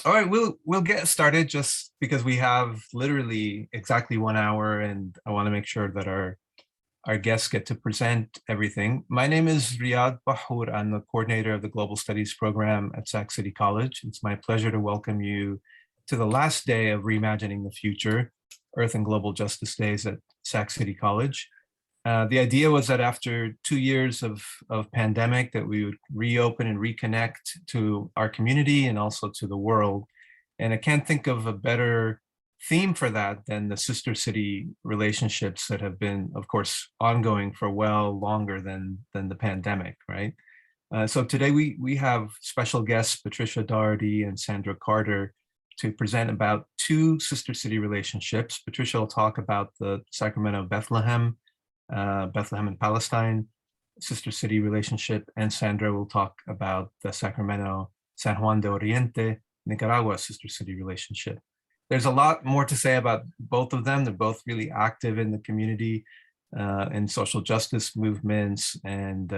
All right, we'll get started just because we have literally exactly 1 hour, and I want to make sure that our guests get to present everything. My name is Riyad Bahour. I'm the coordinator of the Global Studies program at Sac City College. It's my pleasure to welcome you to the last day of Reimagining the Future, Earth and Global Justice Days at Sac City College. The idea was that after 2 years of pandemic, that we would reopen and reconnect to our community and also to the world. And I can't think of a better theme for that than the sister city relationships that have been, of course, ongoing for well longer than the pandemic, right? So today we have special guests, Patricia Daugherty and Sandra Carter, to present about 2 sister city relationships. Patricia will talk about the Sacramento Bethlehem and Palestine sister city relationship, and Sandra will talk about the Sacramento San Juan de Oriente, Nicaragua sister city relationship. There's a lot more to say about both of them. They're both really active in the community, in social justice movements, and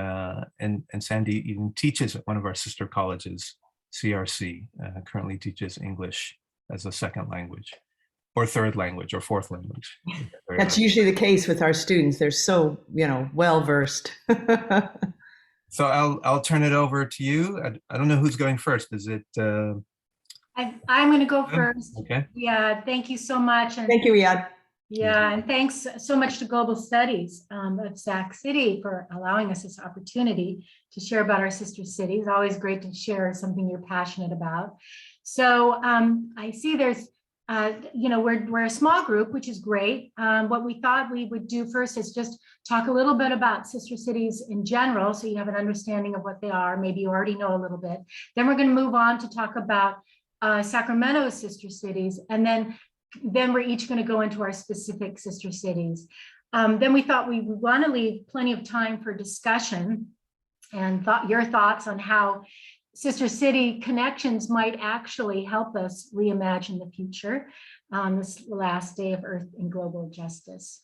Sandy even teaches at one of our sister colleges, CRC, currently teaches English as a second language, or third language, or fourth language. That's usually the case with our students. They're so, well-versed. So I'll turn it over to you. I don't know who's going first. Is it? I'm going to go first. Okay. Yeah, thank you so much. And thank you, Riyad. yeah, and thanks so much to Global Studies of Sac City for allowing us this opportunity to share about our sister cities. Always great to share something you're passionate about. So I see there's we're a small group, which is great. What we thought we would do first is just talk a little bit about sister cities in general, so you have an understanding of what they are. Maybe you already know a little bit. Then we're going to move on to talk about Sacramento's sister cities, and then we're each going to go into our specific sister cities. Then we thought we would want to leave plenty of time for discussion and your thoughts on how sister city connections might actually help us reimagine the future on this last day of Earth and Global Justice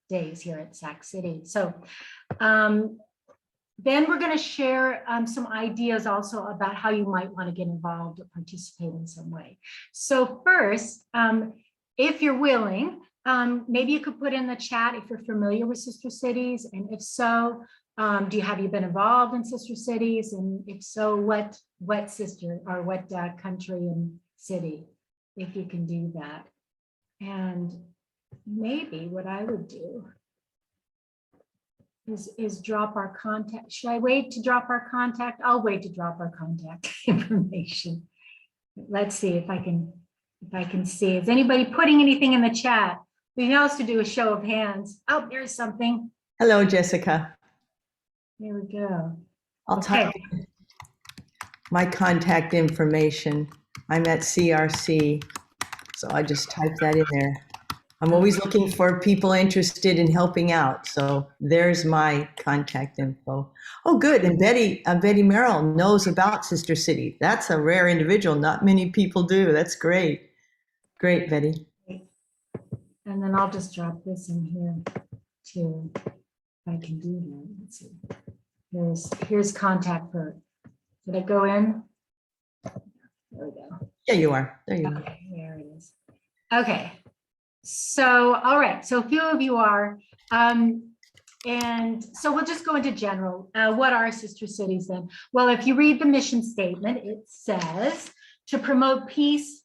days here at Sac City. So then we're going to share some ideas also about how you might want to get involved or participate in some way. So first, if you're willing, maybe you could put in the chat if you're familiar with sister cities, and if so, have you been involved in sister cities, and if so, what sister or what country and city, if you can do that. And maybe what I would do is drop our contact. Should I wait to drop our contact? I'll wait to drop our contact information. Let's see if I can see. Is anybody putting anything in the chat? We know to do a show of hands. Oh, there's something. Hello, Jessica. There we go. I'll type my contact information. I'm at CRC, so I just type that in there. I'm always looking for people interested in helping out, so there's my contact info. Oh, good, and Betty Merrill knows about Sister City. That's a rare individual. Not many people do. That's great. Great, Betty. And then I'll just drop this in here too, if I can do that. Let's see. Here's contact for. Did I go in? There we go. Yeah, you are. There you are. Okay, there it is. Okay. So, all right. So a few of you are. And so we'll just go into general. What are sister cities then? Well, if you read the mission statement, it says to promote peace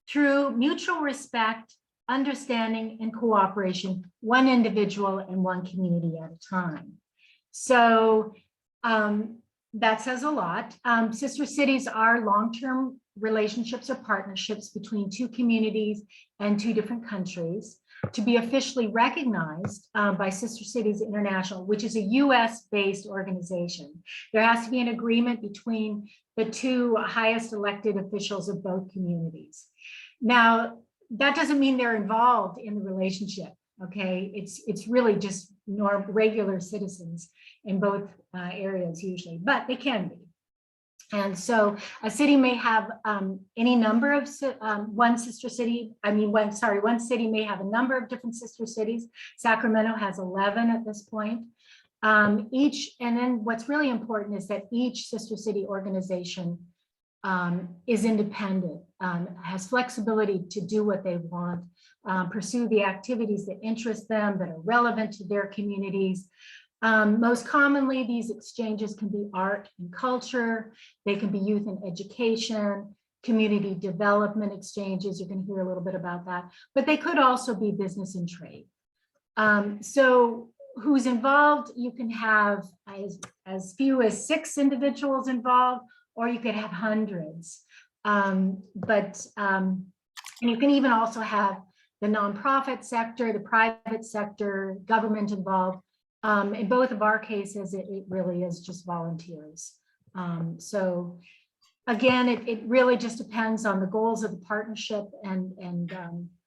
through mutual respect, understanding, and cooperation, one individual and one community at a time. So that says a lot. Sister cities are long-term relationships or partnerships between 2 communities and 2 different countries to be officially recognized by Sister Cities International, which is a US-based organization. There has to be an agreement between the 2 highest elected officials of both communities. Now, that doesn't mean they're involved in the relationship, okay? It's really just regular citizens in both areas usually, but they can be. And so a city may have any number of one city may have a number of different sister cities. Sacramento has 11 at this point. And then what's really important is that each sister city organization is independent, has flexibility to do what they want, pursue the activities that interest them, that are relevant to their communities. Most commonly, these exchanges can be art and culture. They can be youth and education, community development exchanges. You can hear a little bit about that, but they could also be business and trade. So who's involved? You can have as few as 6 individuals involved, or you could have hundreds. And you can even also have the nonprofit sector, the private sector, government involved. In both of our cases, it really is just volunteers. So again, it really just depends on the goals of the partnership and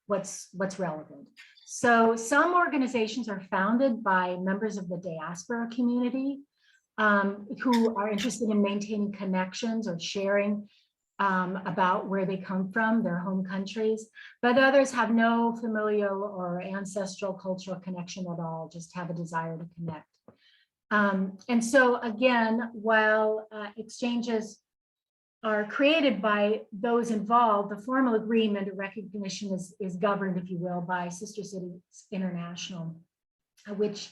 what's relevant. So some organizations are founded by members of the diaspora community who are interested in maintaining connections or sharing about where they come from, their home countries, but others have no familial or ancestral cultural connection at all, just have a desire to connect. And so again, while exchanges are created by those involved, the formal agreement or recognition is governed, if you will, by Sister Cities International, which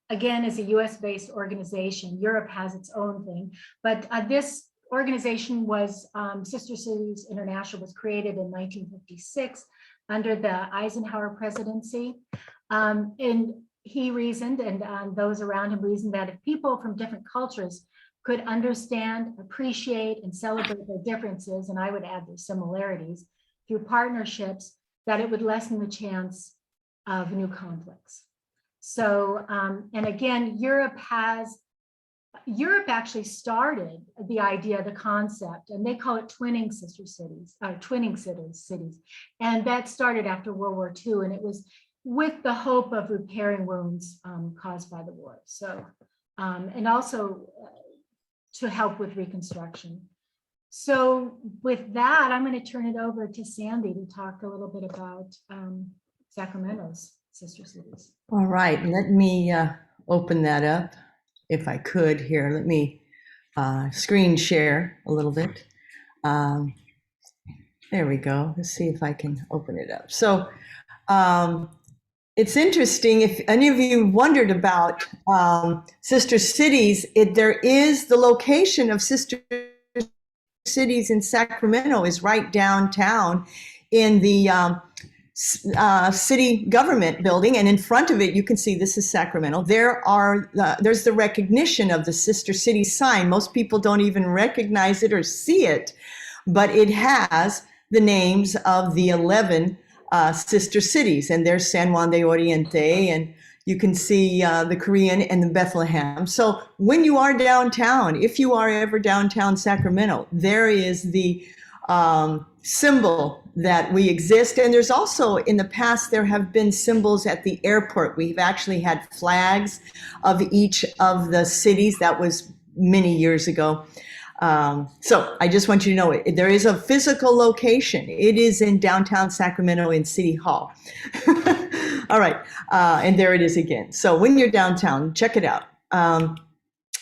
again is a US-based organization. Europe has its own thing, but this organization was, Sister Cities International was created in 1956 under the Eisenhower presidency. And he reasoned, and those around him reasoned, that if people from different cultures could understand, appreciate, and celebrate their differences, and I would add their similarities, through partnerships, that it would lessen the chance of new conflicts. So, and again, Europe actually started the idea, the concept, and they call it twinning sister cities, or twinning cities. And that started after World War II, and it was with the hope of repairing wounds caused by the war. So, and also to help with reconstruction. So with that, I'm going to turn it over to Sandy to talk a little bit about Sacramento's sister cities. All right, let me open that up if I could here. Let me screen share a little bit. There we go. Let's see if I can open it up. So it's interesting, if any of you wondered about sister cities, there is the location of sister cities in Sacramento is right downtown in the city government building, and in front of it you can see this is Sacramento. There's the recognition of the sister city sign. Most people don't even recognize it or see it, but it has the names of the 11 sister cities, and there's San Juan de Oriente, and you can see the Korean and the Bethlehem. So when you are downtown, if you are ever downtown Sacramento, there is the symbol that we exist. And there's also, in the past, there have been symbols at the airport. We've actually had flags of each of the cities. That was many years ago. So I just want you to know there is a physical location. It is in downtown Sacramento in City Hall. All right, and there it is again. So when you're downtown, check it out.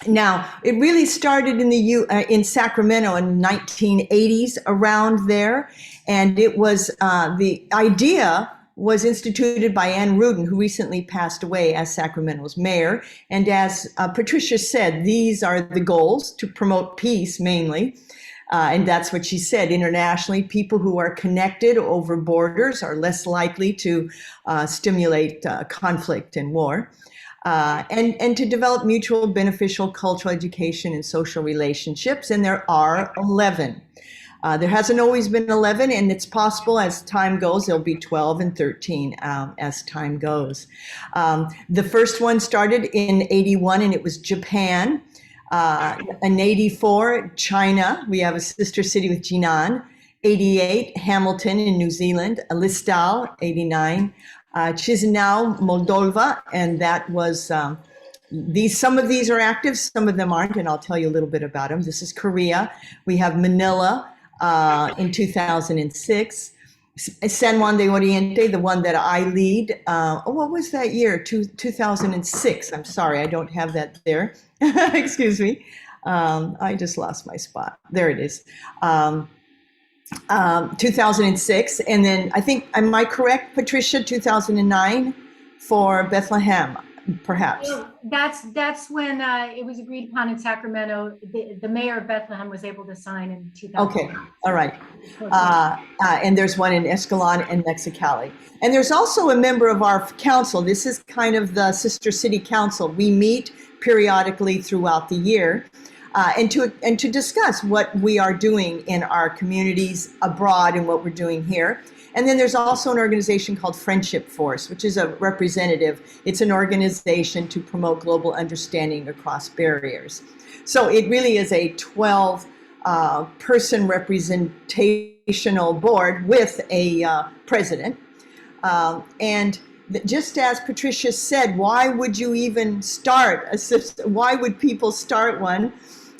Now, it really started in Sacramento in 1980s, around there, and it was the idea was instituted by Ann Rudin, who recently passed away as Sacramento's mayor. And as Patricia said, these are the goals: to promote peace mainly. And that's what she said. Internationally, people who are connected over borders are less likely to stimulate conflict and war. And to develop mutual beneficial cultural education and social relationships. And there are 11. There hasn't always been 11, and it's possible as time goes, there'll be 12 and 13 as time goes. The first one started in 81, and it was Japan. In 84, China. We have a sister city with Jinan. 88, Hamilton in New Zealand. Listowel, 89. Chisinau, Moldova, and that was some of these are active, some of them aren't, and I'll tell you a little bit about them. This is Korea. We have Manila in 2006. San Juan de Oriente, the one that I lead. What was that year? 2006. I'm sorry, I don't have that there. Excuse me. I just lost my spot. There it is. 2006. And then I think, am I correct, Patricia, 2009 for Bethlehem, perhaps? Well, that's when it was agreed upon in Sacramento. The mayor of Bethlehem was able to sign in 2000. Okay, all right. And there's one in Escalon and Mexicali. And there's also a member of our council. This is kind of the Sister City Council. We meet periodically throughout the year and to discuss what we are doing in our communities abroad and what we're doing here. And then there's also an organization called Friendship Force, which is a representative. It's an organization to promote global understanding across barriers. So it really is a 12-person representational board with a president. And just as Patricia said, why would you even start a system? Why would people start one?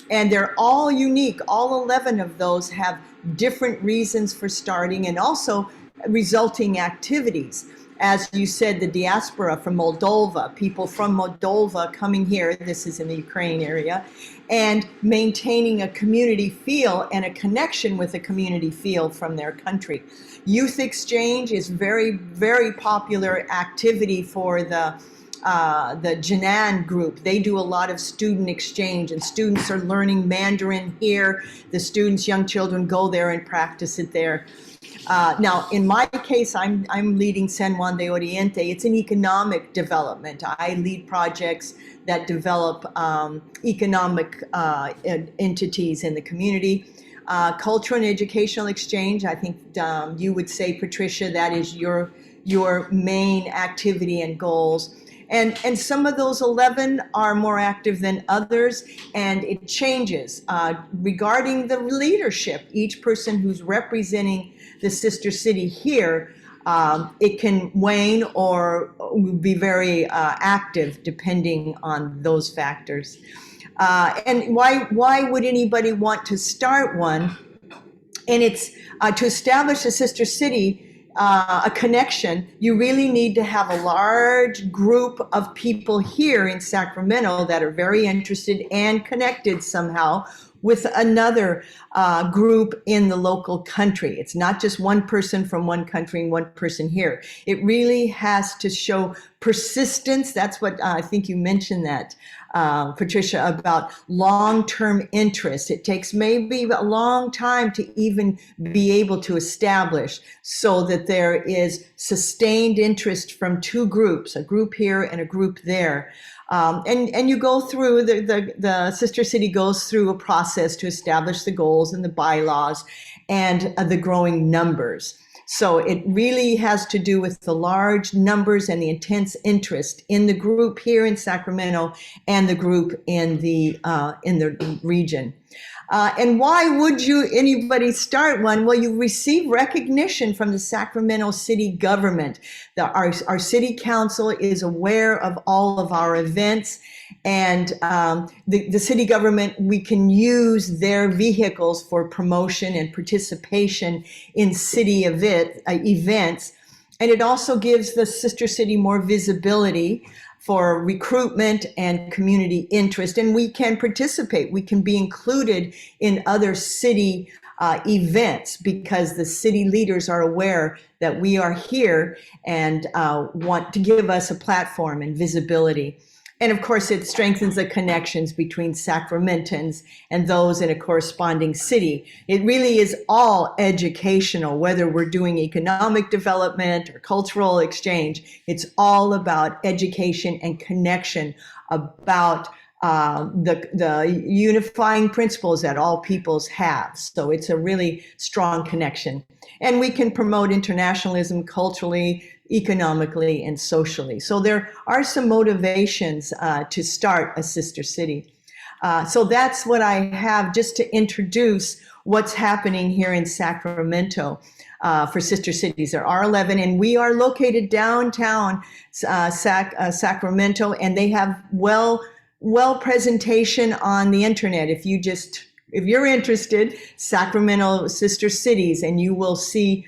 And they're all unique. All 11 of those have different reasons for starting and also resulting activities. As you said, the diaspora from Moldova, people from Moldova coming here, this is in the Ukraine area, and maintaining a community feel and a connection with a community feel from their country. Youth exchange is very, very popular activity for the Jinan group. They do a lot of student exchange, and students are learning Mandarin here. The students, young children, go there and practice it there. Now, in my case, I'm leading San Juan de Oriente. It's an economic development. I lead projects that develop economic entities in the community. Cultural and educational exchange, I think you would say, Patricia, that is your main activity and goals. And some of those 11 are more active than others, and it changes regarding the leadership. Each person who's representing the sister city here, it can wane or be very active depending on those factors. And why would anybody want to start one? And it's to establish a sister city, a connection, you really need to have a large group of people here in Sacramento that are very interested and connected somehow with another group in the local country. It's not just one person from one country and one person here. It really has to show persistence. That's what I think you mentioned that, Patricia, about long-term interest. It takes maybe a long time to even be able to establish so that there is sustained interest from two groups, a group here and a group there. And you go through, the sister city goes through a process to establish the goals and the bylaws and the growing numbers. So it really has to do with the large numbers and the intense interest in the group here in Sacramento and the group in the region. And why would anybody start one? Well, you receive recognition from the Sacramento city government. Our city council is aware of all of our events, and the city government, we can use their vehicles for promotion and participation in city events. And it also gives the sister city more visibility for recruitment and community interest. And we can participate. We can be included in other city events because the city leaders are aware that we are here and want to give us a platform and visibility. And of course, it strengthens the connections between Sacramentans and those in a corresponding city. It really is all educational, whether we're doing economic development or cultural exchange. It's all about education and connection about the unifying principles that all peoples have. So it's a really strong connection. And we can promote internationalism culturally, economically, and socially. So there are some motivations to start a sister city. So that's what I have just to introduce what's happening here in Sacramento for sister cities. There are 11, and we are located downtown Sacramento, and they have well presentation on the internet. If you're interested, Sacramento Sister Cities, and you will see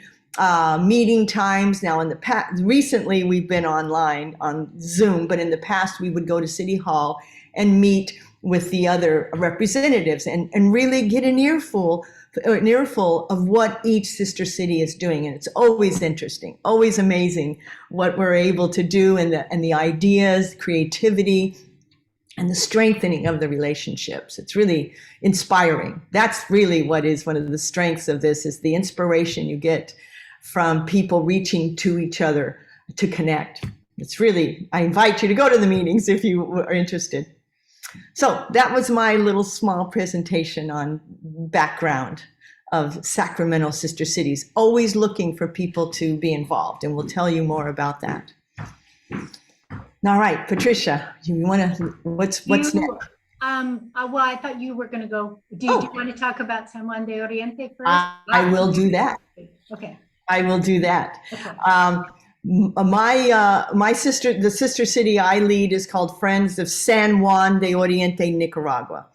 meeting times. Now in the past, recently we've been online on Zoom, but in the past we would go to City Hall and meet with the other representatives and really get an earful of what each sister city is doing. And it's always interesting, always amazing what we're able to do, and the ideas, creativity, and the strengthening of the relationships. It's really inspiring. That's really what is one of the strengths of this, is the inspiration you get from people reaching to each other to connect. It's really, I invite you to go to the meetings if you are interested. So that was my little small presentation on background of Sacramento sister cities, always looking for people to be involved, and we'll tell you more about that. All right, Patricia, you want to, what's next? Well, I thought you were going to go. Do you want to talk about San Juan de Oriente first? I will do that. Okay. I will do that. Okay. My sister, the sister city I lead is called Friends of San Juan de Oriente, Nicaragua.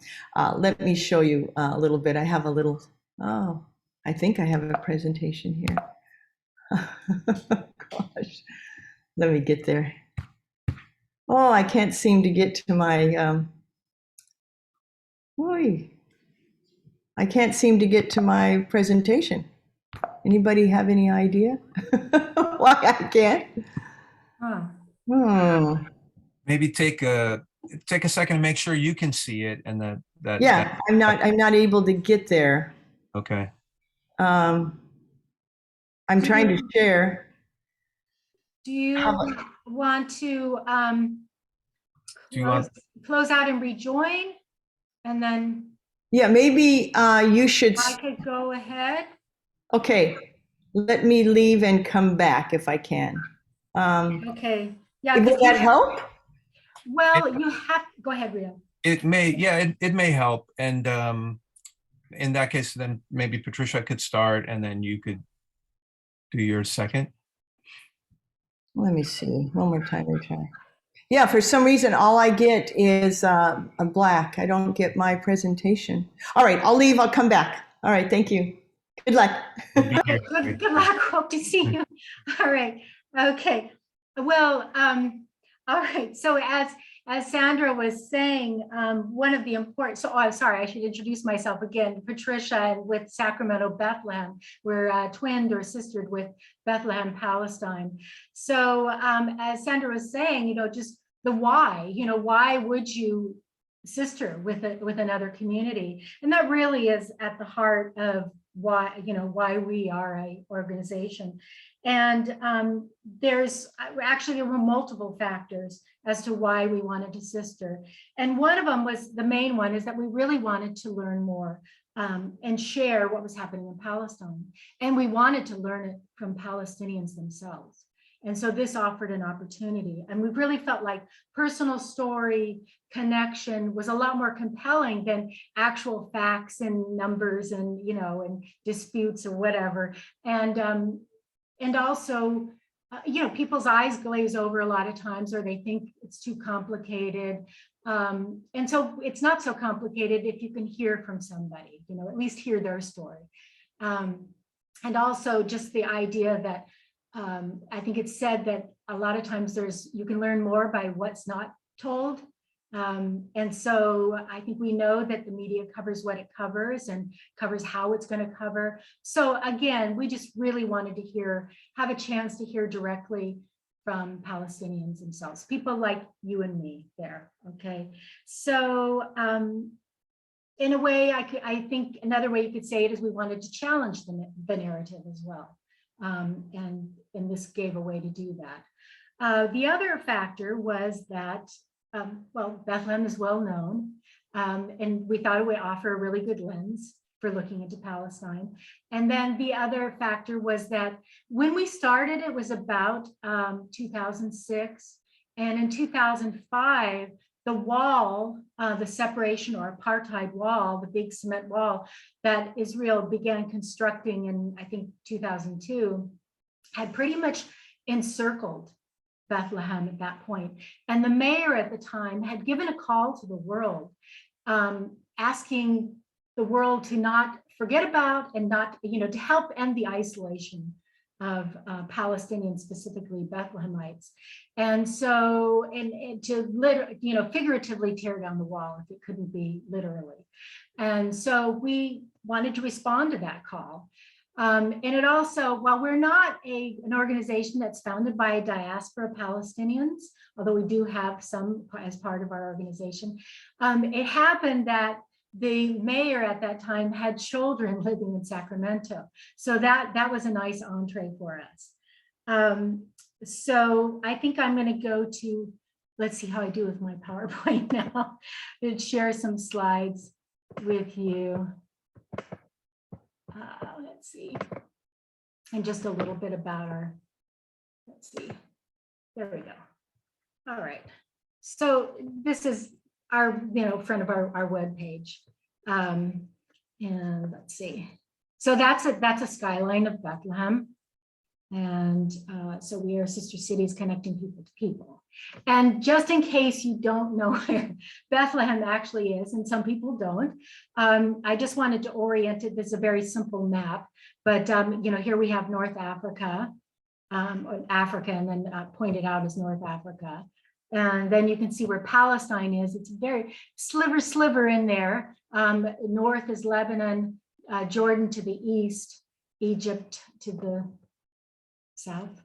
Let me show you a little bit. I have a little, I think I have a presentation here. Gosh, let me get there. Oh, I can't seem to get to my, I can't seem to get to my presentation. Anybody have any idea why I can't? Maybe take a second to make sure you can see it, and I'm not able to get there. Okay. I'm trying to share. Do you want to close out and rejoin, and then? Yeah, maybe you should. I could go ahead. Okay, let me leave and come back if I can. Okay. Yeah. Will that help? Well, you have, go ahead, Ria. It may, yeah, it may help. And in that case, then maybe Patricia could start, and then you could do your second. Let me see, one more time, we try. Yeah, for some reason, all I get is a black. I don't get my presentation. All right, I'll leave, I'll come back. All right, thank you. Good luck. Okay, good luck. Hope to see you. All right. Okay. Well, all right. So as Sandra was saying, one of the important, so I'm sorry, I should introduce myself again. Patricia, and with Sacramento, Bethlehem. We're twinned or sistered with Bethlehem, Palestine. So as Sandra was saying, just the why, why would you sister with another community? And that really is at the heart of why we are an organization. And there were multiple factors as to why we wanted to sister. And one of them was, the main one is that we really wanted to learn more and share what was happening in Palestine. And we wanted to learn it from Palestinians themselves. And so this offered an opportunity. And we really felt like personal story connection was a lot more compelling than actual facts and numbers and, and disputes or whatever. And also, people's eyes glaze over a lot of times, or they think it's too complicated. And so it's not so complicated if you can hear from somebody, at least hear their story. And also just the idea that I think it's said that a lot of times you can learn more by what's not told. And so I think we know that the media covers what it covers and covers how it's going to cover. So again, we just really wanted to have a chance to hear directly from Palestinians themselves, people like you and me there. Okay. So in a way, I think another way you could say it is we wanted to challenge the narrative as well. And this gave a way to do that. The other factor was that, Bethlehem is well known, and we thought it would offer a really good lens for looking into Palestine. And then the other factor was that when we started, it was about 2006. And in 2005, the wall, the separation or apartheid wall, the big cement wall that Israel began constructing in, I think, 2002, had pretty much encircled Bethlehem at that point. And the mayor at the time had given a call to the world, asking the world to not forget about and not, to help end the isolation Palestinians, specifically Bethlehemites. And so, and to figuratively tear down the wall if it couldn't be literally. And so we wanted to respond to that call. And it also, while we're not an organization that's founded by diaspora Palestinians, although we do have some as part of our organization, it happened that the mayor at that time had children living in Sacramento. So that was a nice entree for us. So I think I'm going to go to, let's see how I do with my PowerPoint now, and share some slides with you. Let's see, and just a little bit about our, let's see, there we go. All right, so this is our, front of our web page, and let's see. So that's a skyline of Bethlehem, and so we are sister cities connecting people to people. And just in case you don't know where Bethlehem actually is, and some people don't, I just wanted to orient it. This is a very simple map, but here we have North Africa, or Africa, and then pointed out as North Africa. And then you can see where Palestine is. It's very sliver in there. North is Lebanon, Jordan to the east, Egypt to the south.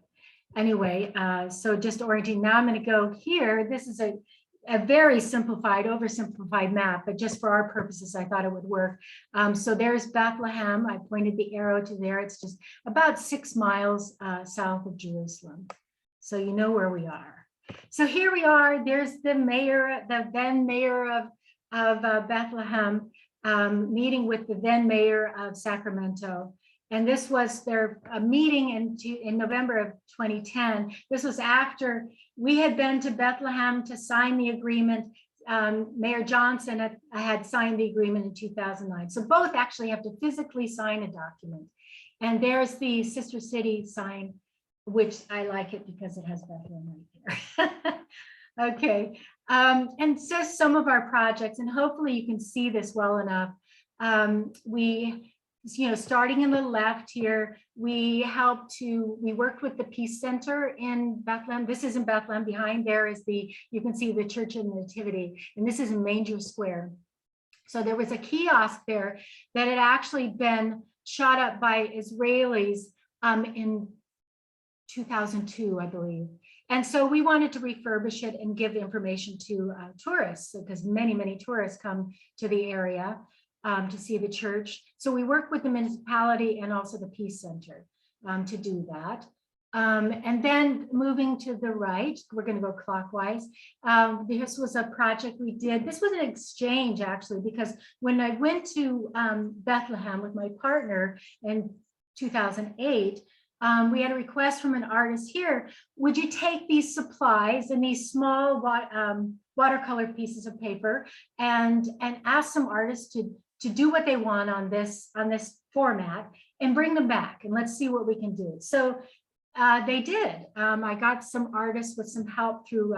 Anyway, so just orienting. Now I'm going to go here. This is a very simplified, oversimplified map, but just for our purposes, I thought it would work. So there's Bethlehem. I pointed the arrow to there. It's just about 6 miles south of Jerusalem. So you know where we are. So here we are. There's the mayor, the then mayor of Bethlehem, meeting with the then mayor of Sacramento. And this was their meeting in November of 2010. This was after we had been to Bethlehem to sign the agreement. Mayor Johnson had signed the agreement in 2009. So both actually have to physically sign a document. And there's the sister city sign, which I like it because it has Bethlehem right there. Okay, and so some of our projects, and hopefully you can see this well enough. Starting in the left here, we worked with the Peace Center in Bethlehem. This is in Bethlehem. Behind there is you can see the Church of the Nativity, and this is in Manger Square. So there was a kiosk there that had actually been shot up by Israelis in 2002, I believe. And so we wanted to refurbish it and give information to tourists, because many tourists come to the area to see the church. So we work with the municipality and also the Peace Center to do that. And then moving to the right, we're going to go clockwise. This was a project we did. This was an exchange, actually, because when I went to Bethlehem with my partner in 2008, we had a request from an artist here. Would you take these supplies and these small watercolor pieces of paper and ask some artists to do what they want on this format and bring them back, and let's see what we can do. So they did. I got some artists with some help through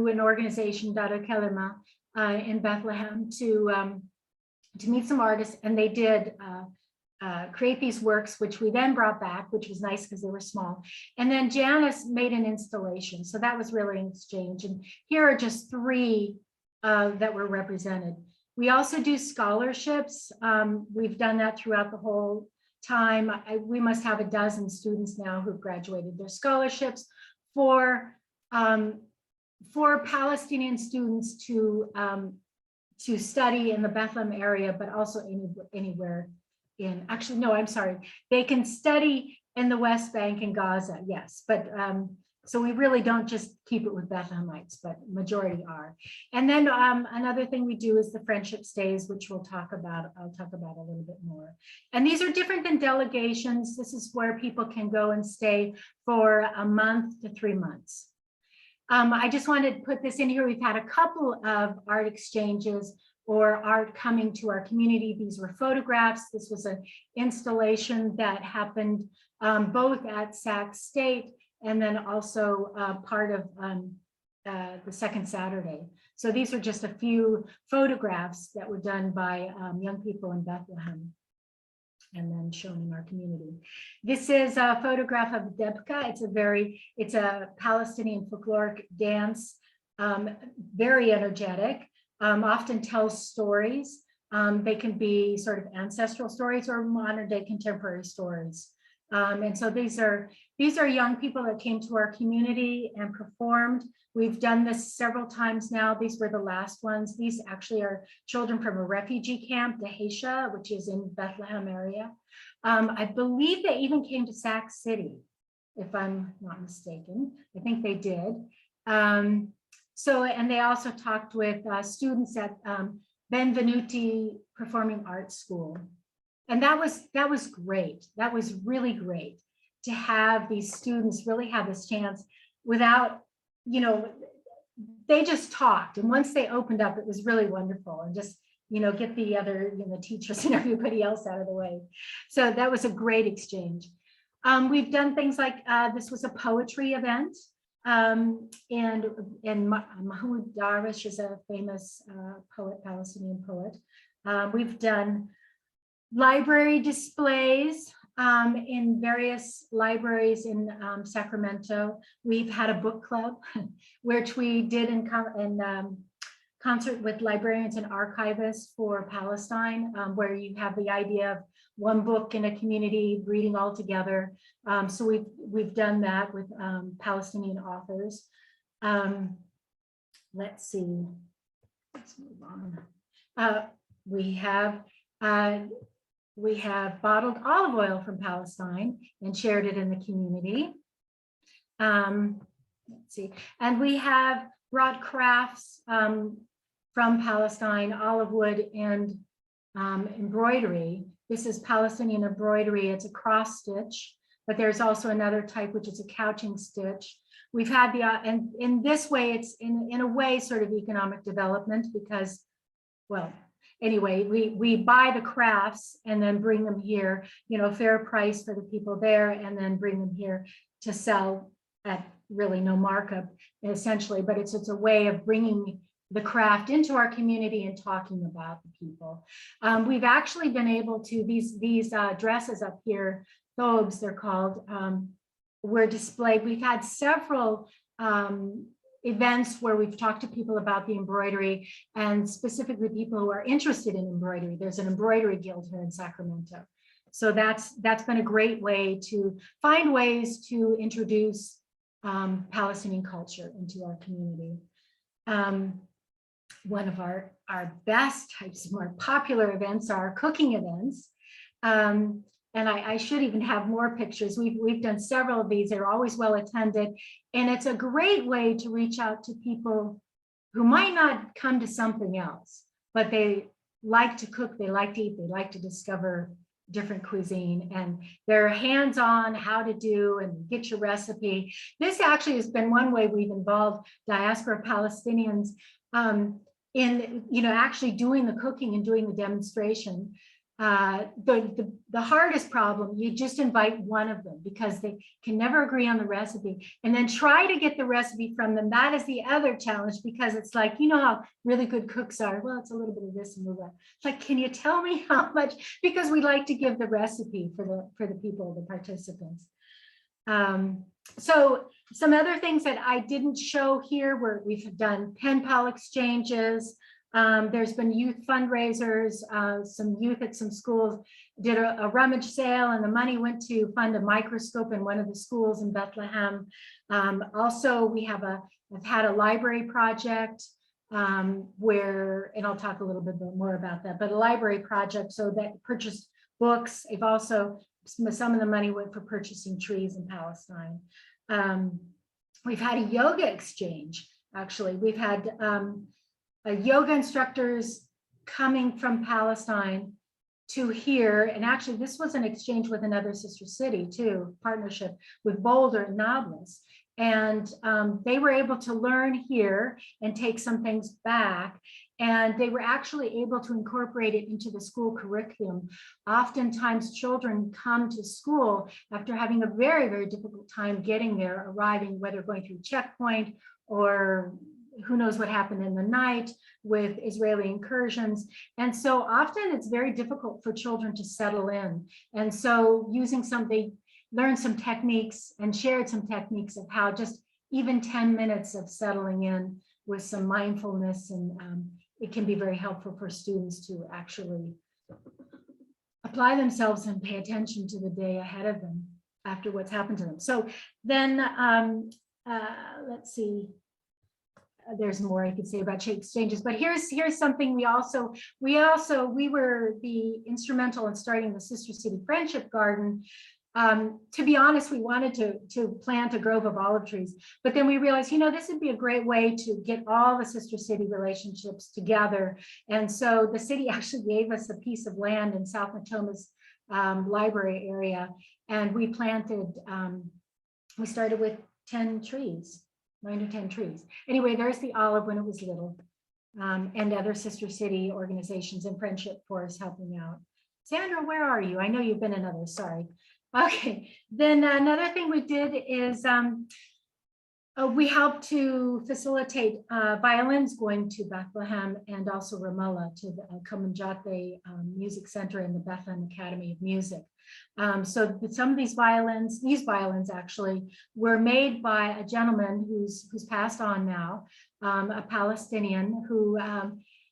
an organization, Daugherty, in Bethlehem, to meet some artists, and they did create these works, which we then brought back, which was nice because they were small. And then Janice made an installation, so that was really an exchange. And here are just 3 that were represented. We also do scholarships. We've done that throughout the whole time. We must have a dozen students now who've graduated their scholarships for Palestinian students to study in the Bethlehem area, but also anywhere in, actually, no, I'm sorry. They can study in the West Bank and Gaza, yes, but so we really don't just keep it with Bethlehemites, but majority are. And then another thing we do is the friendship stays, which I'll talk about a little bit more. And these are different than delegations. This is where people can go and stay for a month to 3 months. I just wanted to put this in here. We've had a couple of art exchanges or art coming to our community. These were photographs. This was an installation that happened both at Sac State and then also part of the second Saturday. So these are just a few photographs that were done by young people in Bethlehem. and then shown in our community. This is a photograph of Debka. It's a Palestinian folkloric dance, very energetic, often tells stories. They can be sort of ancestral stories or modern day contemporary stories. And so these are young people that came to our community and performed. We've done this several times now. These were the last ones. These actually are children from a refugee camp, Daugherty, which is in Bethlehem area. I believe they even came to Sac City, if I'm not mistaken. I think they did. And they also talked with students at Benvenuti Performing Arts School. And that was great. That was really great to have these students really have this chance without, they just talked. And once they opened up, it was really wonderful, and just, get the other, teachers and everybody else out of the way. So that was a great exchange. We've done things like, this was a poetry event. And Mahmoud Darwish is a famous poet, Palestinian poet. We've done library displays in various libraries in Sacramento. We've had a book club, which we did in concert with librarians and archivists for Palestine, where you have the idea of one book in a community reading all together. So we've done that with Palestinian authors. Let's see, let's move on. We have bottled olive oil from Palestine and shared it in the community. Let's see, and we have brought crafts from Palestine, olive wood and embroidery. This is Palestinian embroidery. It's a cross stitch, but there's also another type, which is a couching stitch. We've had and in this way, it's in a way sort of economic development because, well, anyway, we buy the crafts and then bring them here, fair price for the people there, and then bring them here to sell at really no markup, essentially. But it's a way of bringing the craft into our community and talking about the people. We've actually been able to, these dresses up here, thobes they're called, were displayed. We've had several events where we've talked to people about the embroidery, and specifically people who are interested in embroidery. There's an embroidery guild here in Sacramento. So that's been a great way to find ways to introduce Palestinian culture into our community. One of our best types of more popular events are cooking events. And I should even have more pictures. We've done several of these. They're always well attended. And it's a great way to reach out to people who might not come to something else, but they like to cook, they like to eat, they like to discover different cuisine, and they're hands-on how to do and get your recipe. This actually has been one way we've involved diaspora Palestinians in actually doing the cooking and doing the demonstration. The hardest problem, you just invite one of them because they can never agree on the recipe, and then try to get the recipe from them. That is the other challenge, because it's like, how really good cooks are. Well, it's a little bit of this and a little bit. It's like, can you tell me how much? Because we like to give the recipe for the people, the participants. So some other things that I didn't show here where we've done pen pal exchanges. There's been youth fundraisers, some youth at some schools did a rummage sale, and the money went to fund a microscope in one of the schools in Bethlehem. Also, I've had a library project where, and I'll talk a little bit more about that, but a library project so that purchased books. They've also, some of the money went for purchasing trees in Palestine. We've had a yoga exchange, actually. We've had yoga instructors coming from Palestine to here, and actually this was an exchange with another sister city too, partnership with Boulder and Nablus, and they were able to learn here and take some things back, and they were actually able to incorporate it into the school curriculum. Oftentimes children come to school after having a very, very difficult time getting there, arriving, whether going through checkpoint or who knows what happened in the night with Israeli incursions. And so often it's very difficult for children to settle in. And so they learned some techniques and shared some techniques of how just even 10 minutes of settling in with some mindfulness, and it can be very helpful for students to actually apply themselves and pay attention to the day ahead of them after what's happened to them. So then, let's see, there's more I could say about exchanges, but here's something we were the instrumental in starting the Sister City Friendship Garden. To be honest, we wanted to plant a grove of olive trees, but then we realized, this would be a great way to get all the Sister City relationships together. And so the city actually gave us a piece of land in South Natoma's library area, and we planted, we started with 10 trees, 9 or 10 trees. Anyway, there's the olive when it was little, and other Sister City organizations and Friendship Forest helping out. Sandra, where are you? I know you've been in others, sorry. Okay, then another thing we did is we helped to facilitate violins going to Bethlehem and also Ramallah to the Kamanjate Music Center and the Bethlehem Academy of Music. So some of these violins actually were made by a gentleman who's passed on now, a Palestinian who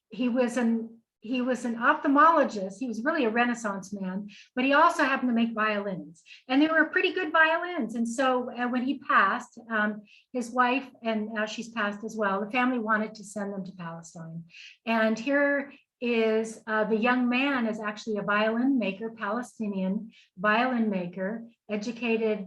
he was an ophthalmologist. He was really a Renaissance man, but he also happened to make violins, and they were pretty good violins. And so when he passed, his wife, and now she's passed as well, the family wanted to send them to Palestine. And here is the young man is actually a violin maker, Palestinian violin maker, educated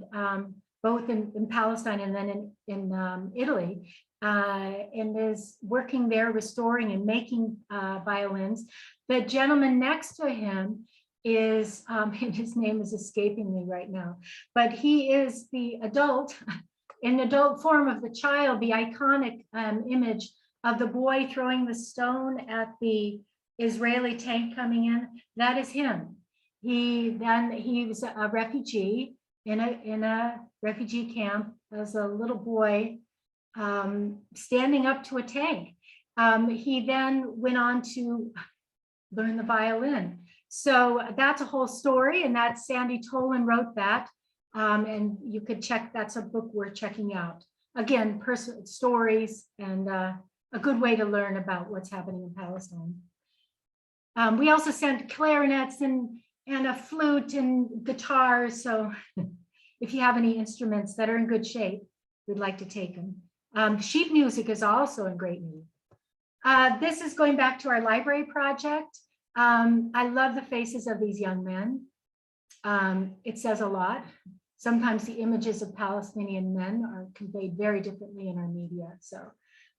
both in Palestine and then in Italy. And is working there, restoring and making violins. The gentleman next to him is, and his name is escaping me right now, but he is the adult, in adult form of the child, the iconic image of the boy throwing the stone at the Israeli tank coming in. That is him. He was a refugee in a refugee camp as a little boy, standing up to a tank. He then went on to learn the violin. So that's a whole story, and that's Sandy Tolan wrote that. And you could check, that's a book worth checking out. Again, personal stories and a good way to learn about what's happening in Palestine. We also sent clarinets and a flute and guitars. So if you have any instruments that are in good shape, we'd like to take them. Sheet music is also in great need. This is going back to our library project. I love the faces of these young men. It says a lot. Sometimes the images of Palestinian men are conveyed very differently in our media. So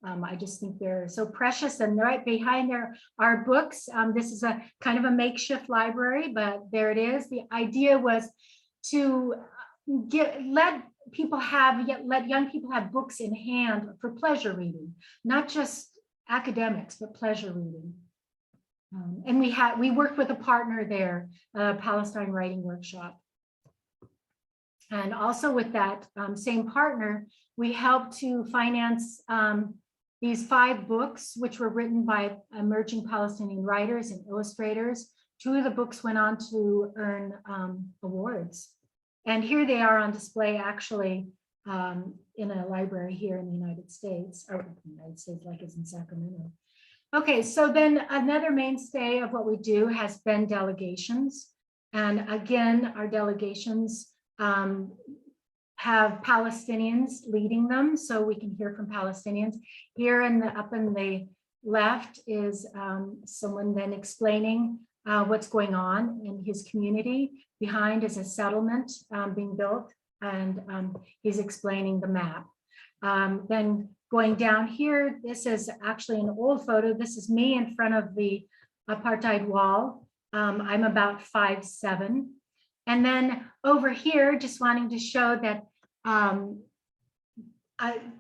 I just think they're so precious, and right behind there are books. This is a kind of a makeshift library, but there it is. The idea was to let young people have books in hand for pleasure reading, not just academics, but pleasure reading. And we worked with a partner there, Palestine Writing Workshop. And also with that same partner, we helped to finance these 5 books, which were written by emerging Palestinian writers and illustrators. 2 of the books went on to earn awards. And here they are on display, actually, in a library here in the United States, or the United States, like it's in Sacramento. Okay, so then another mainstay of what we do has been delegations. And again, our delegations have Palestinians leading them, so we can hear from Palestinians. Here up in the left is someone then explaining what's going on in his community. Behind is a settlement being built, and he's explaining the map. Then going down here, this is actually an old photo. This is me in front of the apartheid wall. I'm about 5'7". And then over here, just wanting to show that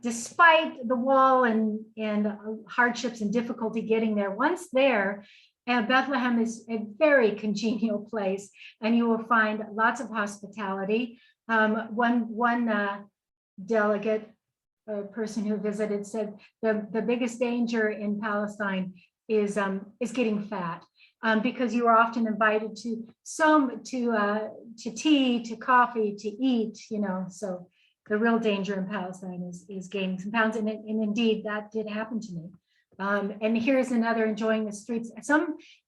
despite the wall and hardships and difficulty getting there, once there, Bethlehem is a very congenial place, and you will find lots of hospitality. One delegate person who visited said the biggest danger in Palestine is getting fat, because you are often invited to tea, to coffee, to eat, so the real danger in Palestine is gaining some pounds. And indeed that did happen to me. And here's another enjoying the streets.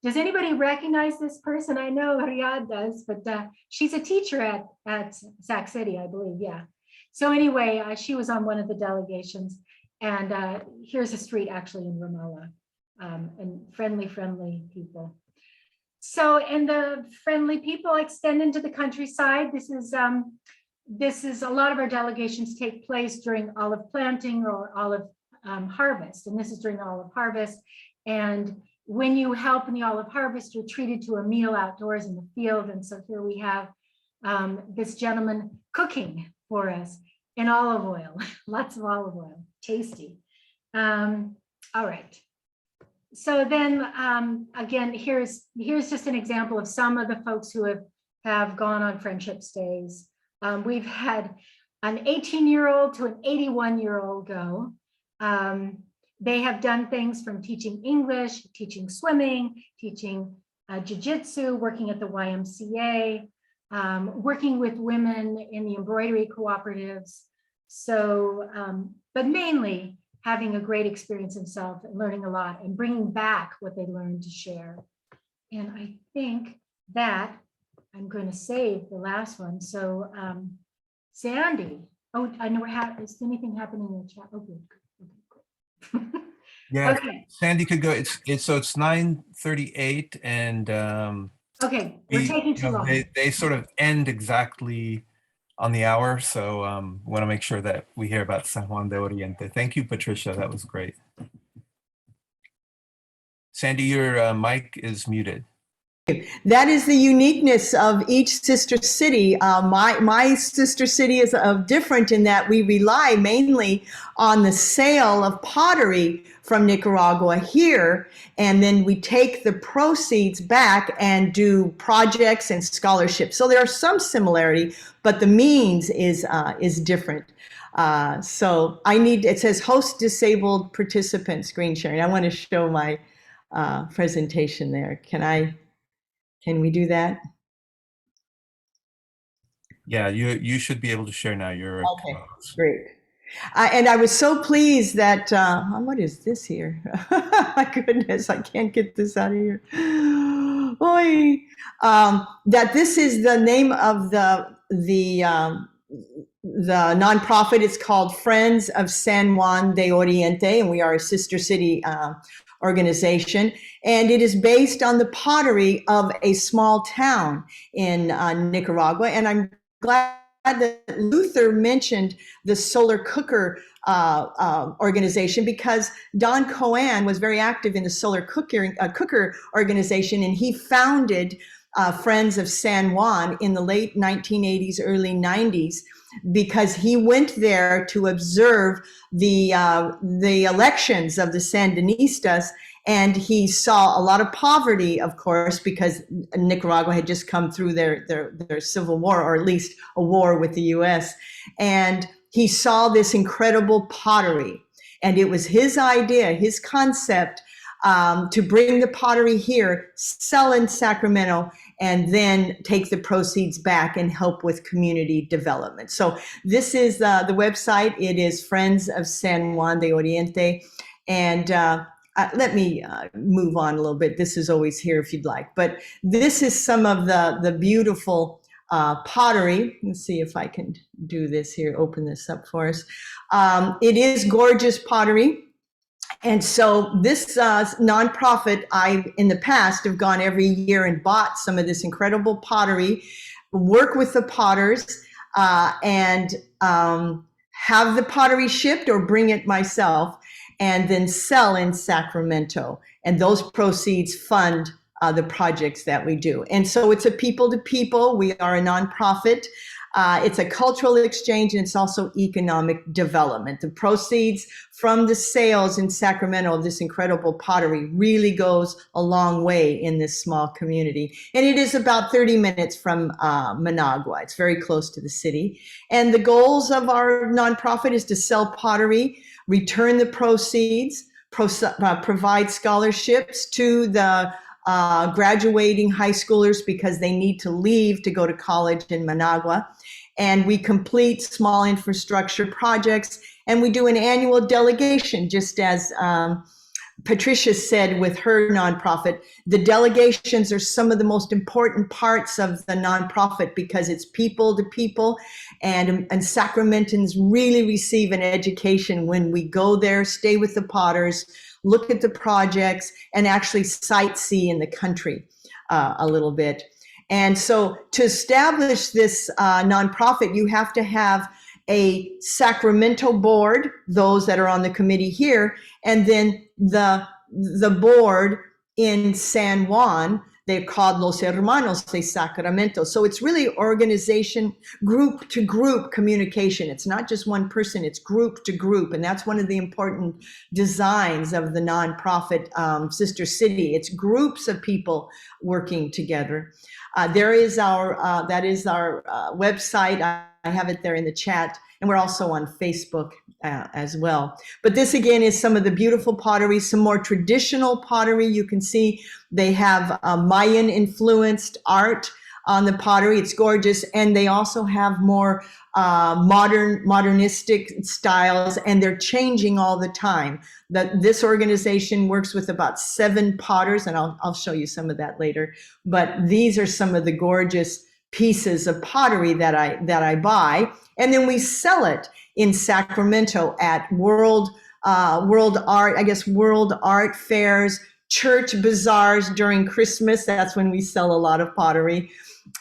Does anybody recognize this person? I know Riyadh does, but she's a teacher at Sac City, I believe. Yeah. So anyway, she was on one of the delegations, and here's a street actually in Ramallah, and friendly people. So, and the friendly people extend into the countryside. This is a lot of our delegations take place during olive planting or olive harvest, and this is during the olive harvest. And when you help in the olive harvest, you're treated to a meal outdoors in the field. And so here we have this gentleman cooking for us in olive oil, lots of olive oil, tasty. All right. So then again, here's just an example of some of the folks who have gone on friendship stays. We've had an 18-year-old to an 81-year-old go. They have done things from teaching English, teaching swimming, teaching jiu-jitsu, working at the YMCA, working with women in the embroidery cooperatives. So, but mainly having a great experience themselves and learning a lot and bringing back what they learned to share. And I think that I'm going to save the last one. So Sandy, oh, I know is anything happening in the chat? Oh, good. Yeah, okay. Sandy could go. It's 9:38, and okay, we're taking too long. They sort of end exactly on the hour, so we want to make sure that we hear about San Juan de Oriente. Thank you, Patricia. That was great. Sandy, your mic is muted. That is the uniqueness of each sister city. My sister city is different in that we rely mainly on the sale of pottery from Nicaragua here, and then we take the proceeds back and do projects and scholarships. So there are some similarity, but the means is different. So it says host disabled participant screen sharing. I want to show my presentation there. Can we do that? Yeah, you should be able to share now. You're okay. Great. And I was so pleased that what is this here? My goodness, I can't get this out of here. Oy. That this is the name of the nonprofit. It's called Friends of San Juan de Oriente, and we are a sister city organization, and it is based on the pottery of a small town in Nicaragua. And I'm glad that Luther mentioned the solar cooker organization, because Don Coan was very active in the solar cooker organization, and he founded Friends of San Juan in the late 1980s, early 90s, because he went there to observe the elections of the Sandinistas, and he saw a lot of poverty, of course, because Nicaragua had just come through their civil war, or at least a war with the US. And he saw this incredible pottery, and it was his idea, his concept, to bring the pottery here, sell in Sacramento, and then take the proceeds back and help with community development. So this is the website. It is Friends of San Juan de Oriente. And let me move on a little bit. This is always here if you'd like. But this is some of the beautiful pottery. Let's see if I can do this here, open this up for us. It is gorgeous pottery. And so this nonprofit, I, in the past, have gone every year and bought some of this incredible pottery, work with the potters, and have the pottery shipped or bring it myself, and then sell in Sacramento. And those proceeds fund the projects that we do. And so it's a people to people. We are a nonprofit. It's a cultural exchange, and it's also economic development. The proceeds from the sales in Sacramento of this incredible pottery really goes a long way in this small community. And it is about 30 minutes from Managua. It's very close to the city. And the goals of our nonprofit is to sell pottery, return the proceeds, provide scholarships to the graduating high schoolers because they need to leave to go to college in Managua. And we complete small infrastructure projects, and we do an annual delegation, just as Patricia said with her nonprofit. The delegations are some of the most important parts of the nonprofit because it's people to people, and Sacramentans really receive an education when we go there, stay with the potters, look at the projects, and actually sightsee in the country a little bit. And so to establish this nonprofit, you have to have a Sacramento board, those that are on the committee here, and then the board in San Juan. They're called Los Hermanos de Sacramento. So it's really organization, group to group communication. It's not just one person, it's group to group. And that's one of the important designs of the nonprofit sister city. It's groups of people working together. That is our website. I have it there in the chat. And we're also on Facebook as well. But this again is some of the beautiful pottery, some more traditional pottery. You can see they have Mayan influenced art on the pottery. It's gorgeous. And they also have more modernistic styles, and they're changing all the time. This organization works with about 7 potters, and I'll show you some of that later. But these are some of the gorgeous pieces of pottery that I buy, and then we sell it in Sacramento at world art fairs, church bazaars during Christmas. That's when we sell a lot of pottery.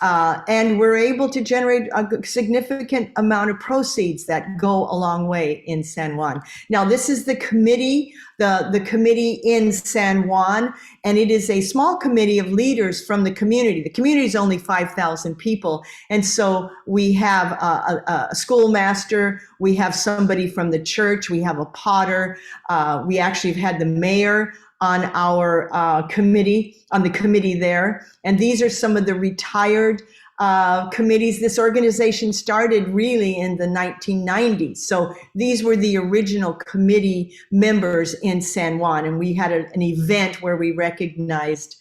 And we're able to generate a significant amount of proceeds that go a long way in San Juan. Now, this is the committee, the committee in San Juan, and it is a small committee of leaders from the community. The community is only 5,000 people. And so we have a schoolmaster, we have somebody from the church, we have a potter, we actually have had the mayor on our committee, on the committee there. And these are some of the retired committees. This organization started really in the 1990s. So these were the original committee members in San Juan. And we had an event where we recognized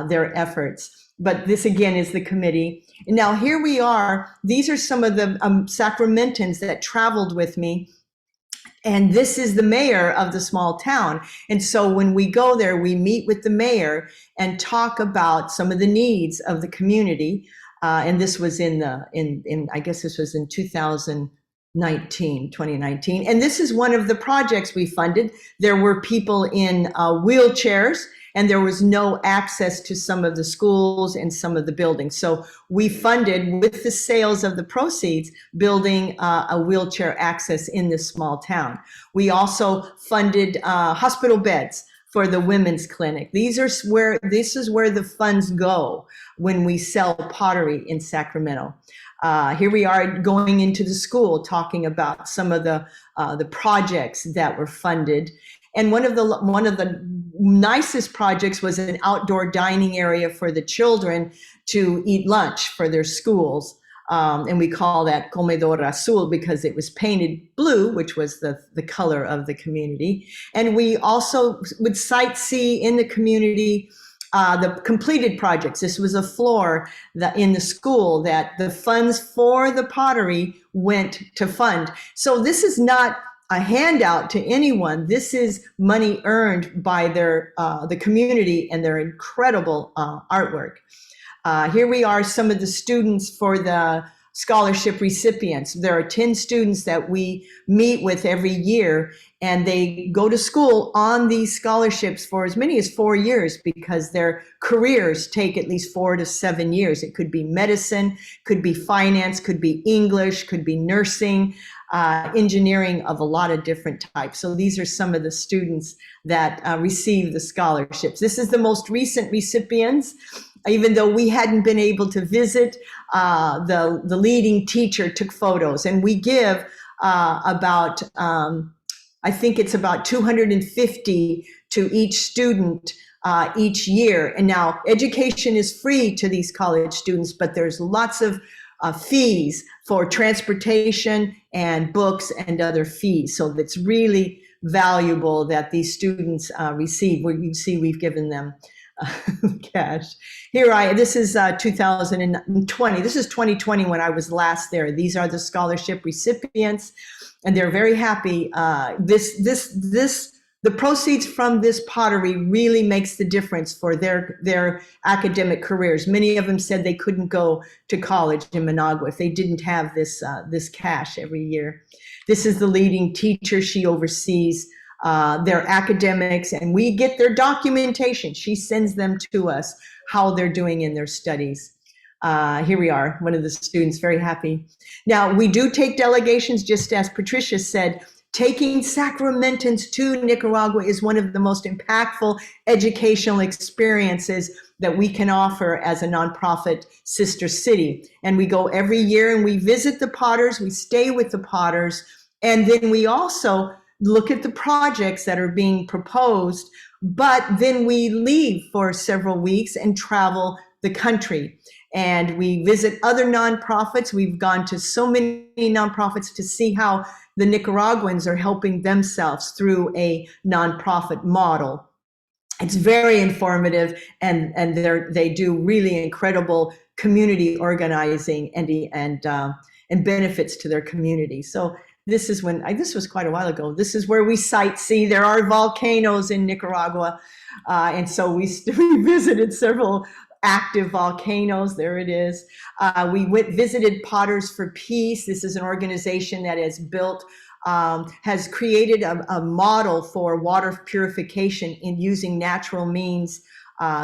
their efforts. But this again is the committee. And now here we are. These are some of the Sacramentans that traveled with me. And this is the mayor of the small town. And so when we go there, we meet with the mayor and talk about some of the needs of the community. And this was I guess this was in 2019. And this is one of the projects we funded. There were people in wheelchairs, and there was no access to some of the schools and some of the buildings. So we funded, with the sales of the proceeds, building a wheelchair access in this small town. We also funded hospital beds for the women's clinic. This is where the funds go when we sell pottery in Sacramento. Here we are going into the school, talking about some of the projects that were funded. And one of the nicest projects was an outdoor dining area for the children to eat lunch for their schools. And we call that Comedor Azul because it was painted blue, which was the color of the community. And we also would sightsee in the community the completed projects. This was a floor in the school that the funds for the pottery went to fund. So this is not a handout to anyone. This is money earned by the community and their incredible artwork. Here we are, some of the students for the scholarship recipients. There are 10 students that we meet with every year, and they go to school on these scholarships for as many as 4 years because their careers take at least 4 to 7 years. It could be medicine, could be finance, could be English, could be nursing, engineering of a lot of different types. So these are some of the students that receive the scholarships. This is the most recent recipients. Even though we hadn't been able to visit the leading teacher took photos, and we give about, I think it's about 250 to each student each year. And now education is free to these college students, but there's lots of fees for transportation and books and other fees. So it's really valuable that these students receive. Where you see we've given them cash. This is 2020. This is 2020 when I was last there. These are the scholarship recipients, and they're very happy. The proceeds from this pottery really makes the difference for their academic careers. Many of them said they couldn't go to college in Managua if they didn't have this cash every year. This is the leading teacher. She oversees their academics, and we get their documentation. She sends them to us, how they're doing in their studies. Here we are, one of the students, very happy. Now, we do take delegations, just as Patricia said. Taking Sacramentans to Nicaragua is one of the most impactful educational experiences that we can offer as a nonprofit sister city. And we go every year and we visit the potters, we stay with the potters, and then we also look at the projects that are being proposed, but then we leave for several weeks and travel the country. And we visit other nonprofits. We've gone to so many nonprofits to see how the Nicaraguans are helping themselves through a nonprofit model. It's very informative, and they do really incredible community organizing and benefits to their community. So this is this was quite a while ago. This is where we sightsee. There are volcanoes in Nicaragua, and so we visited several active volcanoes. There it is. We visited Potters for Peace. This is an organization that has created a model for water purification in using natural means.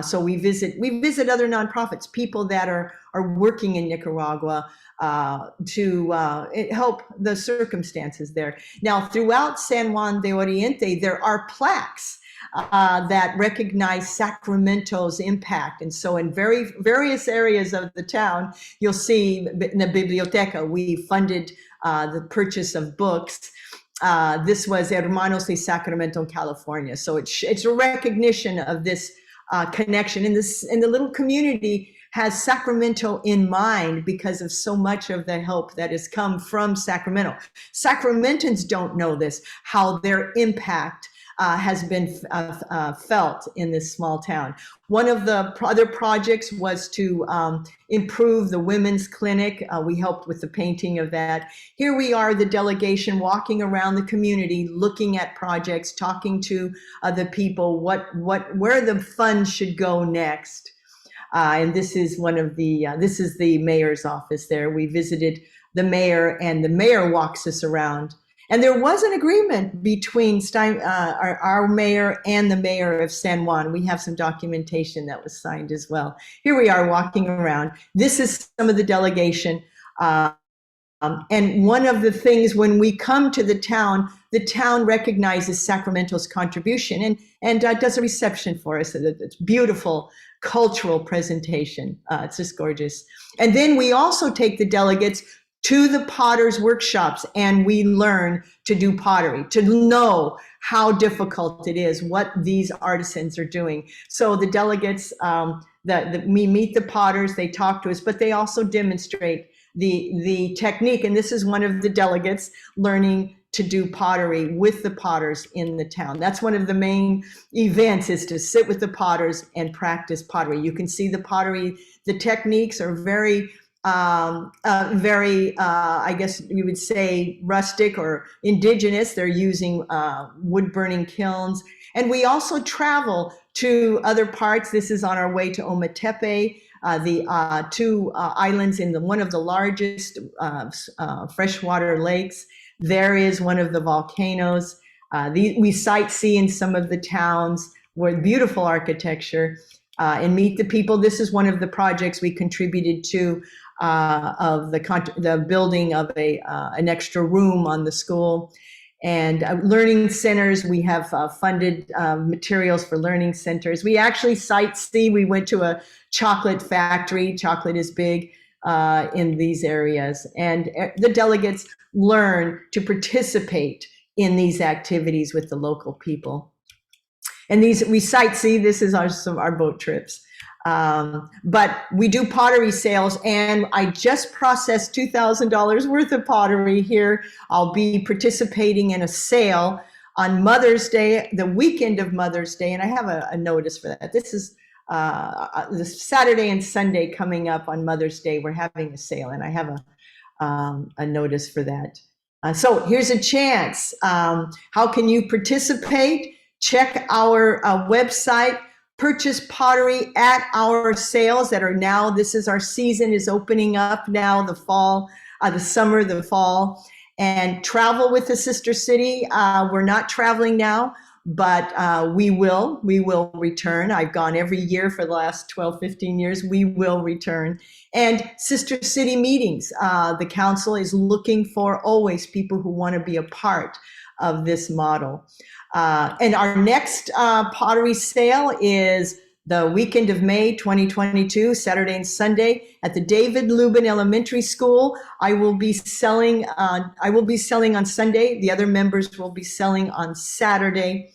So we visit other nonprofits, people that are working in Nicaragua to help the circumstances there. Now, throughout San Juan de Oriente, there are plaques that recognize Sacramento's impact. And so in various areas of the town, you'll see in the biblioteca, we funded the purchase of books. This was Hermanos de Sacramento, California. So it's a recognition of this connection. And the little community has Sacramento in mind because of so much of the help that has come from Sacramento. Sacramentans don't know this, how their impact has been felt in this small town. One of the other projects was to improve the women's clinic. We helped with the painting of that. Here we are, the delegation, walking around the community, looking at projects, talking to the people, where the funds should go next. And this is this is the mayor's office there. We visited the mayor, and the mayor walks us around. And there was an agreement between our mayor and the mayor of San Juan. We have some documentation that was signed as well. Here we are walking around. This is some of the delegation. And one of the things, when we come to the town recognizes Sacramento's contribution and does a reception for us. It's beautiful cultural presentation. It's just gorgeous. And then we also take the delegates to the potters' workshops, and we learn to do pottery, to know how difficult it is, what these artisans are doing. So the delegates, we meet the potters, they talk to us, but they also demonstrate the technique. And this is one of the delegates learning to do pottery with the potters in the town. That's one of the main events, is to sit with the potters and practice pottery. You can see the pottery, the techniques are very, I guess you would say, rustic or indigenous. They're using wood burning kilns. And we also travel to other parts. This is on our way to Ometepe, the two islands in one of the largest freshwater lakes. There is one of the volcanoes. We sightsee in some of the towns with beautiful architecture and meet the people. This is one of the projects we contributed to, of the building of an extra room on the school. And learning centers, we have funded materials for learning centers. We actually sightsee. We went to a chocolate factory. Chocolate is big. in these areas. And the delegates learn to participate in these activities with the local people. And these, we sightsee, this is our boat trips. But we do pottery sales, and I just processed $2,000 worth of pottery here. I'll be participating in a sale on Mother's Day, the weekend of Mother's Day, and I have a notice for that. This is this Saturday and Sunday coming up on Mother's Day. We're having a sale, and I have a notice for that. So here's a chance. How can you participate? Check our website. Purchase pottery at our sales that are now, this is our season is opening up now, the fall, the summer, the fall, and travel with the sister city. We're not traveling now, but we will return. I've gone every year for the last 12, 15 years. We will return. And sister city meetings. The council is looking for always people who want to be a part of this model. And our next pottery sale is the weekend of May 2022, Saturday and Sunday at the David Lubin Elementary School. I will be selling on Sunday. The other members will be selling on Saturday.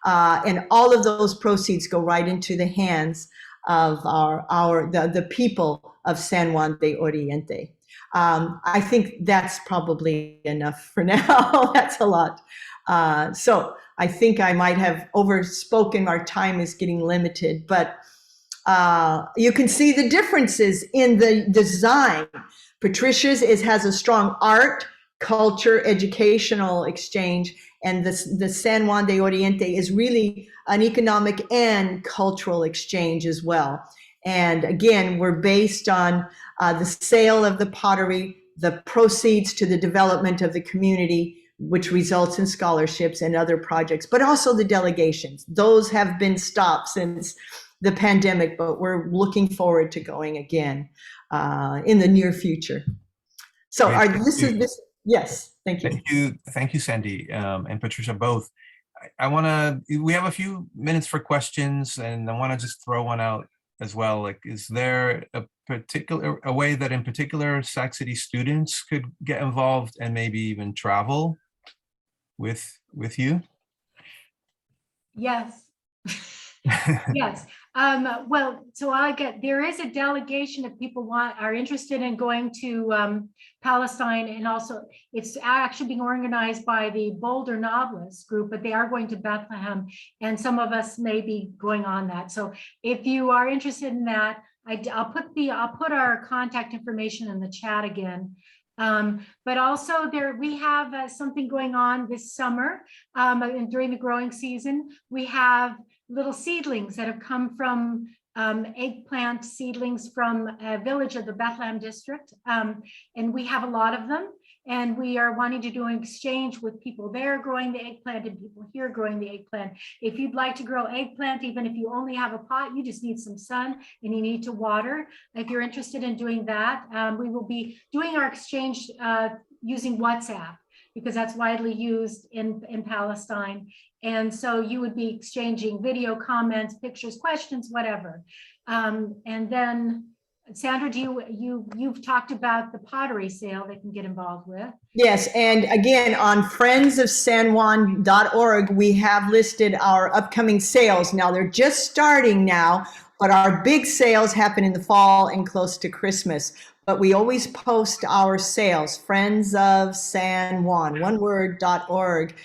And all of those proceeds go right into the hands of the people of San Juan de Oriente. I think that's probably enough for now. That's a lot. So I think I might have overspoken. Our time is getting limited, but you can see the differences in the design. Patricia's has a strong art, culture, educational exchange, and the San Juan de Oriente is really an economic and cultural exchange as well. And again, we're based on the sale of the pottery, the proceeds to the development of the community, which results in scholarships and other projects, but also the delegations. Those have been stopped since the pandemic, but we're looking forward to going again in the near future. So yes, thank you. Thank you, Sandy and Patricia, both. We have a few minutes for questions, and I want to just throw one out as well. Like, is there a way that in particular Sac City students could get involved and maybe even travel with you? Yes. Yes. Well, so there is a delegation of people are interested in going to Palestine, and also it's actually being organized by the Boulder Novelists group, but they are going to Bethlehem, and some of us may be going on that. So if you are interested in that, I'll put our contact information in the chat again. But also we have something going on this summer, and during the growing season. We have little seedlings that have come from eggplant seedlings from a village of the Bethlehem district, and we have a lot of them, and we are wanting to do an exchange with people there growing the eggplant and people here growing the eggplant. If you'd like to grow eggplant, even if you only have a pot, you just need some sun and you need to water. If you're interested in doing that, we will be doing our exchange using WhatsApp, because that's widely used in Palestine. And so you would be exchanging video, comments, pictures, questions, whatever. And then Sandra, you've talked about the pottery sale they can get involved with. Yes, and again, on friendsofsanjuan.org, we have listed our upcoming sales. Now, they're just starting now, but our big sales happen in the fall and close to Christmas. But we always post our sales, Friends of San Juan, one word, .org.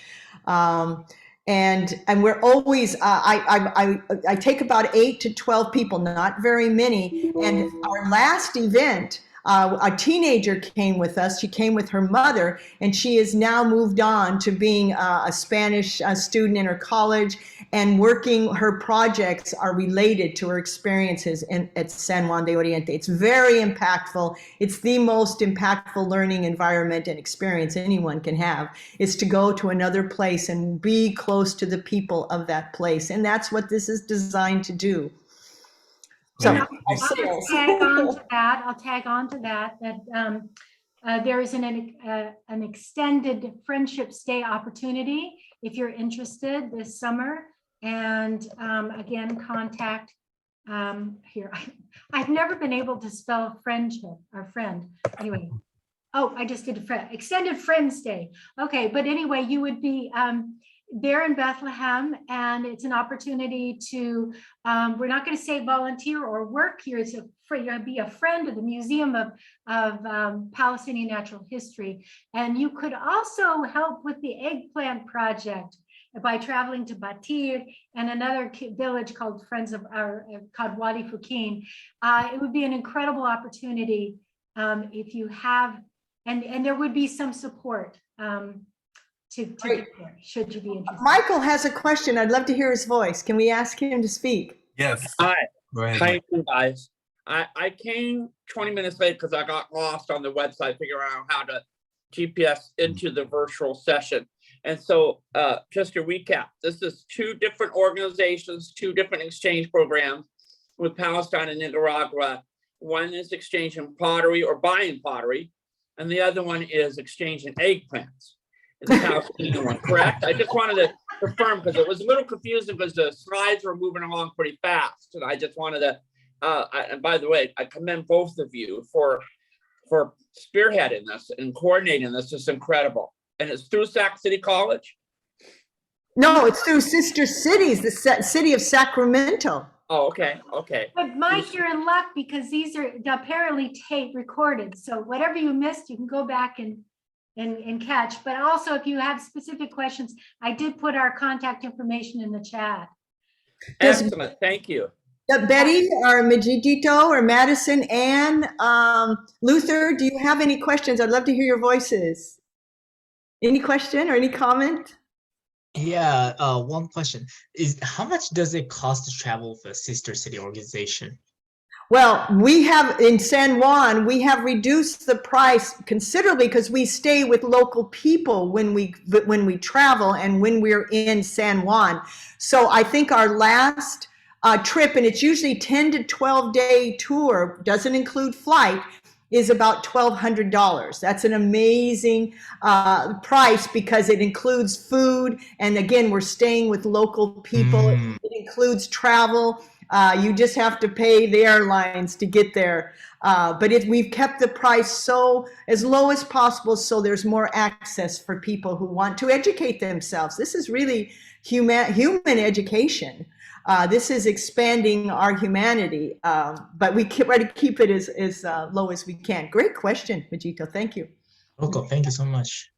And we're always, I take about 8 to 12 people, not very many. And our last event, a teenager came with us. She came with her mother, and she has now moved on to being a Spanish student in her college, and her projects are related to her experiences at San Juan de Oriente. It's very impactful. It's the most impactful learning environment and experience anyone can have, is to go to another place and be close to the people of that place. And that's what this is designed to do. So I'll tag on to that, there is an extended friendship stay opportunity if you're interested this summer. And again, contact here, I've never been able to spell friendship or friend. Anyway, oh, I just did a friend, extended Friends Day. Okay, but anyway, you would be there in Bethlehem, and it's an opportunity to, we're not going to say volunteer or work here. It's you'll be a friend of the Museum of Palestinian Natural History. And you could also help with the eggplant project by traveling to Batir and another village called called Wadi Fukin. It would be an incredible opportunity if you have, and there would be some support to get there, should you be interested. Michael has a question. I'd love to hear his voice. Can we ask him to speak? Yes. Hi. Go ahead, Hi, Mike. you guys. I came 20 minutes late because I got lost on the website figuring out how to GPS into the virtual session. And so just to recap, this is 2 different organizations, 2 different exchange programs with Palestine and Nicaragua. One is exchanging pottery or buying pottery, and the other one is exchanging eggplants. The Palestinian one, correct? I just wanted to confirm because it was a little confusing because the slides were moving along pretty fast. And I just wanted to, and by the way, I commend both of you for spearheading this and coordinating this. It's incredible. And it's through Sac City College? No, it's through Sister Cities, the city of Sacramento. Oh, okay, okay. But Mike, you're in luck because these are apparently tape recorded. So whatever you missed, you can go back and catch. But also, if you have specific questions, I did put our contact information in the chat. Excellent, thank you. Betty or Majidito or Madison, Ann, Luther, do you have any questions? I'd love to hear your voices. Any question or any comment? Yeah, one question is how much does it cost to travel with a sister city organization? Well, we have in San Juan, we have reduced the price considerably because we stay with local people when we travel and when we're in San Juan. So I think our last trip, and it's usually 10 to 12 day tour, doesn't include flight, is about $1,200. That's an amazing price because it includes food. And again, we're staying with local people. It includes travel. You just have to pay the airlines to get there. But we've kept the price so as low as possible so there's more access for people who want to educate themselves. This is really human education. This is expanding our humanity, but we try to keep it as low as we can. Great question, Majito. Thank you. Okay, thank you so much.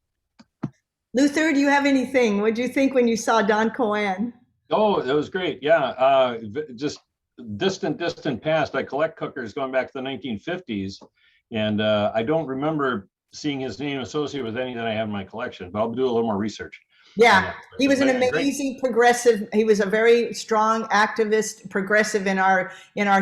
Luther, do you have anything? What do you think when you saw Don Cohen? Oh, that was great. Yeah, just distant past. I collect cookers going back to the 1950s, and I don't remember seeing his name associated with any that I have in my collection, but I'll do a little more research. Yeah, he was an Great. amazing progressive. He was a very strong activist, progressive in our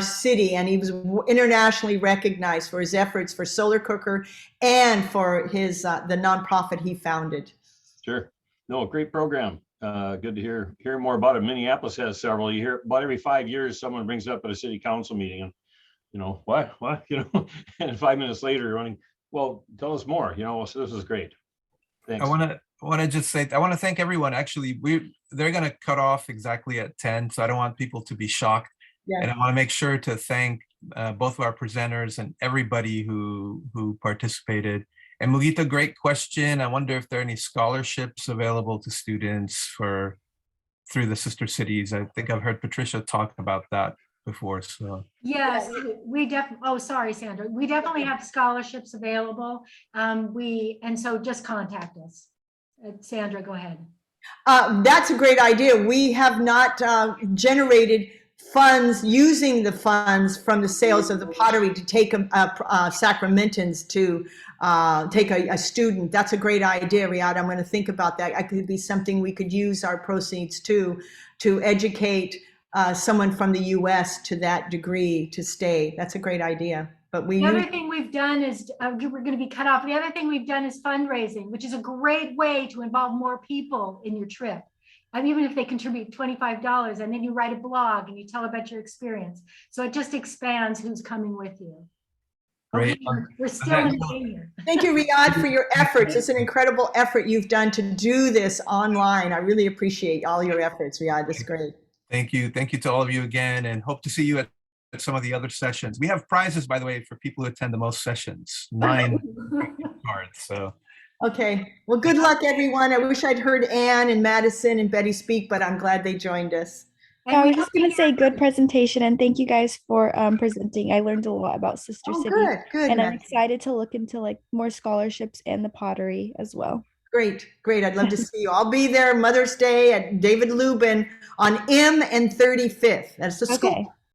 city, and he was internationally recognized for his efforts for solar cooker and for his the nonprofit he founded. Sure. No, great program. Good to hear more about it. Minneapolis has several. You hear about every 5 years someone brings it up at a city council meeting, and what and 5 minutes later running. Well, tell us more. So this is great. Thanks. I want to just say, I want to thank everyone. Actually, they're going to cut off exactly at 10, so I don't want people to be shocked. Yeah. And I want to make sure to thank both of our presenters and everybody who participated. And Mugita, great question. I wonder if there are any scholarships available to students through the sister cities. I think I've heard Patricia talk about that before. So Yes, we definitely, oh, sorry, Sandra. We definitely have scholarships available. And so just contact us. Sandra, go ahead. That's a great idea. We have not generated funds using the funds from the sales of the pottery to take Sacramentans to take a student. That's a great idea, Riyadh. I'm going to think about that. It could be something we could use our proceeds to educate someone from the U.S. to that degree to stay. That's a great idea. But the other thing we've done is we're going to be cut off. The other thing we've done is fundraising, which is a great way to involve more people in your trip. And even if they contribute $25, and then you write a blog and you tell about your experience. So it just expands who's coming with you. great. Okay, we're still in danger. Thank you, Riyadh, for your efforts. It's an incredible effort you've done to do this online. I really appreciate all your efforts, Riyadh. That's great. Thank you. Thank you to all of you again, and hope to see you at at some of the other sessions. We have prizes, by the way, for people who attend the most sessions, 9 cards. So Okay, well, good luck, everyone. I wish I'd heard Anne and Madison and Betty speak, but I'm glad they joined us. And I we was just hope going you to say hear good from- presentation and thank you guys for presenting. I learned a lot about Sister Oh, City good, good. and I'm Madison. excited to look into like more scholarships and the pottery as well. Great, great. I'd love to see you. I'll be there Mother's Day at David Lubin on M and 35th. That's the school. Okay.